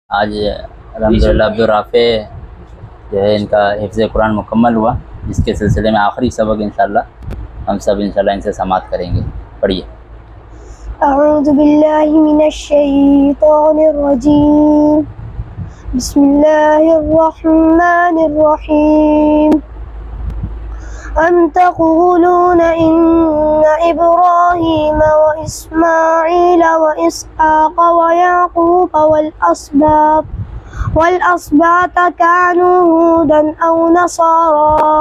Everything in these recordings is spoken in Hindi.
आज अल्हम्दुलिल्लाह अब्दुल राफ़े जो है इनका हिफ्ज़ कुरान मुकम्मल हुआ, जिसके सिलसिले में आखिरी सबक इंशाअल्लाह हम सब इंशाअल्लाह इनसे समाअत करेंगे। पढ़िए। अऊज़ु बिल्लाहि मिनश शैतानिर रजीम। बिस्मिल्लाहिर रहमानिर रहीम। अम तक़ूलूना इन्ना इब्राहीम व इस्माईल व इसहाक़ व याक़ूब वल अस्बात कानू हूदन औ नसारा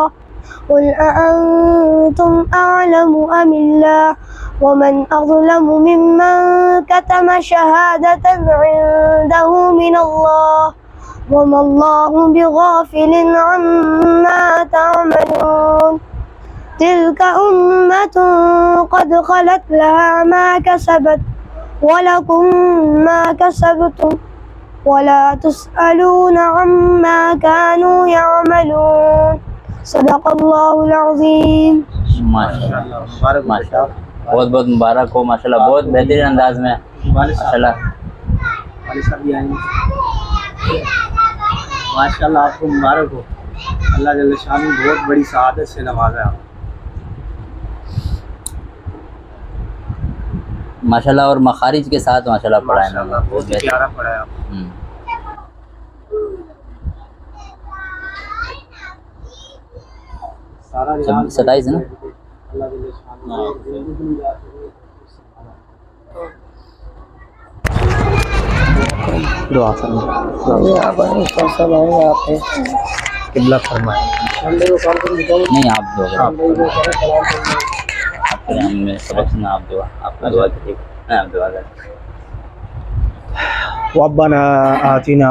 क़ुल अअंतुम अअलमु अमिल्लाह वमन अज़लमु मिम्मन कतम शहादतन इंदहु मिनल्लाह वमल्लाहु बिगाफिलिन अम्मा तअमलून। तिल्का उम्मतुन क़द ख़लत लहा मा कसबत वलकुम मा कसबतुम वला तुस्अलूना अम्मा कानू यअमलून। सदक़ल्लाहुल अज़ीम। माशाअल्लाह माशाअल्लाह, बहुत बहुत मुबारक हो माशाअल्लाह, बहुत बेहतरीन अंदाज में माशाअल्लाह। माशाअल्लाह आपको मुबारक हो, अल्लाह जल्ल शान बहुत बड़ी सआदत से नवाजा है आप माशाअल्लाह, और मखारिज के साथ माशाअल्लाह पढ़ा है, बहुत ही प्यारा पढ़ा है आप। सारा 27 है ना। अल्लाह जल्ल दुआ किबला फरमाए। नहीं आप दो, हमें सबक सुना, आप दुआ, आपका दुआ कीजिए, आप दुआ करें। रब्बना आतिना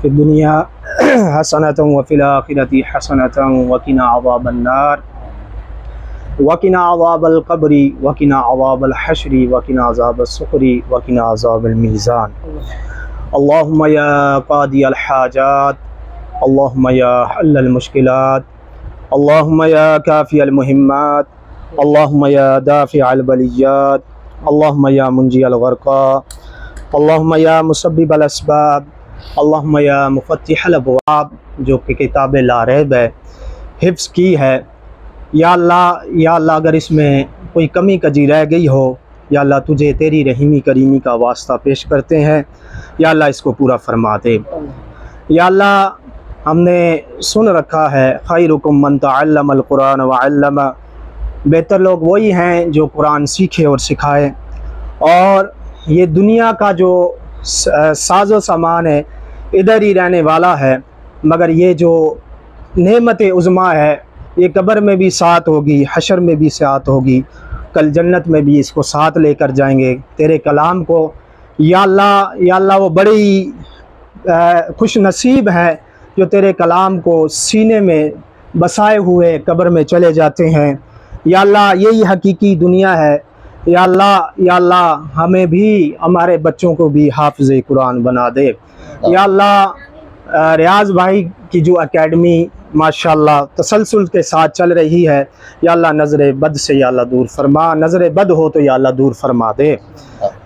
फिद दुनिया हसनतन व फिल आखिरति हसनतन व किना अज़ाबन नार व किना अज़ाबल क़ब्रि व किना अज़ाबल हश्रि व किना अज़ाबस सुक़रि व किना अज़ाबल मीज़ान। अल्लाहुम्मा या क़ादियल हाजात, अल्लाहुम्मा या हल्लल मुश्किलात, अल्लाहुम्मा या काफ़ियल मुहिम्मात, अल्लाहुम्मा या दाफ़िअल बलियात, अल्लाहुम्मा या मुंजियल ग़रक़ा, अल्लाहुम्मा या मुसब्बिबल अस्बाब, अल्लाहुम्मा या मुफ़त्तिहल अबवाब। जो कि किताब ला रैब है, हिफ्ज़ की है या अल्लाह अगर इसमें कोई कमी कजी रह गई हो या अल्लाह तुझे तेरी रहीमी करीमी का वास्ता पेश करते हैं, या अल्लाह इसको पूरा फरमा दे। या अल्लाह हमने सुन रखा है खैरुकुम मन तअल्लमल कुरान व अल्लमा, बेहतर लोग वही हैं जो कुरान सीखे और सिखाए। और ये दुनिया का जो साजो सामान है इधर ही रहने वाला है, मगर ये जो नेमत उज़्मा है ये कब्र में भी साथ होगी, हशर में भी साथ होगी, कल जन्नत में भी इसको साथ लेकर जाएंगे तेरे कलाम को। या अल्लाह वो बड़े ही खुश नसीब हैं जो तेरे कलाम को सीने में बसाए हुए कब्र में चले जाते हैं। या अल्लाह यही हकीकी दुनिया है। या अल्लाह हमें भी हमारे बच्चों को भी हाफ़िज़ कुरान बना दे। या अल्लाह रियाज़ भाई की जो एकेडमी माशाअल्लाह तसलसल के साथ चल रही है, या अल्लाह नज़र बद से या अल्लाह दूर फरमा, नज़र बद हो तो या अल्लाह दूर फरमा दे।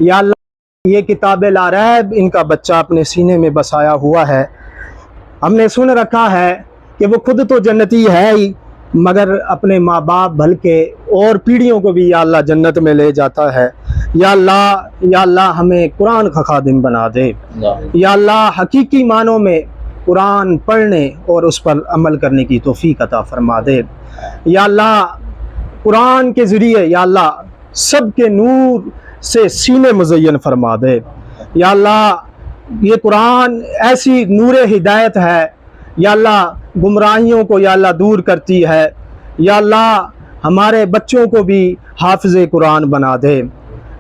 या अल्लाह ये किताब ला रैब इनका बच्चा अपने सीने में बसाया हुआ है। हमने सुन रखा है कि वो खुद तो जन्नती है ही, मगर अपने माँ बाप बल्कि और पीढ़ियों को भी या अल्लाह जन्नत में ले जाता है। या अल्लाह हमें कुरान का खादिम बना दे। या अल्लाह हकीकी मानों में कुरान पढ़ने और उस पर अमल करने की तौफीक अता फरमा दे। या अल्लाह कुरान के ज़रिए या अल्लाह सब के नूर से सीने मुज़य्यन फरमा दे। या अल्लाह ये कुरान ऐसी नूर हिदायत है, या अल्लाह गुमराहियों को या अल्लाह दूर करती है। या अल्लाह हमारे बच्चों को भी हाफ़िज़ कुरान बना दे।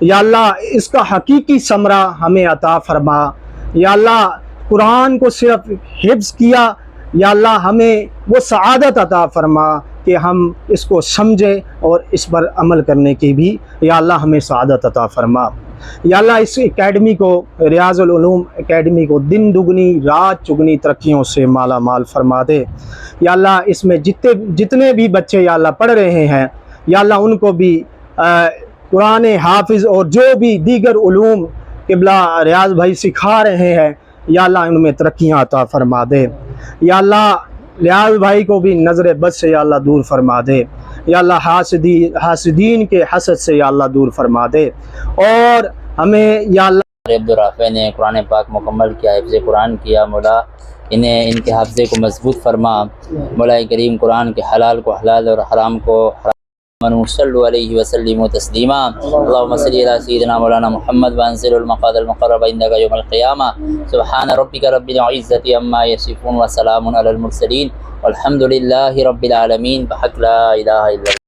या अल्लाह इसका हकीकी समरा हमें अता फरमा। या अल्लाह कुरान को सिर्फ हिफ्ज़ किया, या अल्लाह हमें वो सआदत अता फरमा कि हम इसको समझें और इस पर अमल करने की भी या अल्लाह हमें सआदत अता फरमा। या अल्लाह इस एकेडमी को, रियाज़ुल उलूम एकेडमी को दिन दुगनी रात चुगनी तरक्कियों से माला माल फरमा दे। या अल्लाह इसमें जितने भी बच्चे या अल्लाह पढ़ रहे हैं, या अल्लाह उनको भी कुरान हाफिज़ और जो भी दीगर उलूम किबला रियाज भाई सिखा रहे हैं, या अल्लाह उनमें तरक्कियाँ अता फरमा दे। या अल्लाह लियाज भाई को भी नज़र बद से या अल्लाह दूर फरमा दे। या अल्लाह हासिदीन के हसद से या अल्लाह दूर फरमा दे। और हमें या अल्लाह अब्दुल राफ़े ने कुरान पाक मुकम्मल किया, हिफ्ज़ कुरान किया, मौला इन्हें इनके हाफ़्ज़े को मजबूत फरमा। मौला करीम कुरान के हलाल को हलाल और हराम को हराम। सल्लु अलैहि वसल्लिमु तस्लीमा। अल्लाहुम्मा सल्लि अला सय्यिदिना मौलाना मुहम्मद व अंज़िलुल मक़ादल मुक़र्रब इंदका यौमल क़ियामा। सुब्हान रब्बिका रब्बिल इज़्ज़ति अम्मा यसिफ़ून व सलामुन अलल मुरसलीन वल्हम्दुलिल्लाहि रब्बिल आलमीन। बहक़ ला इलाहा इल्लल्लाह।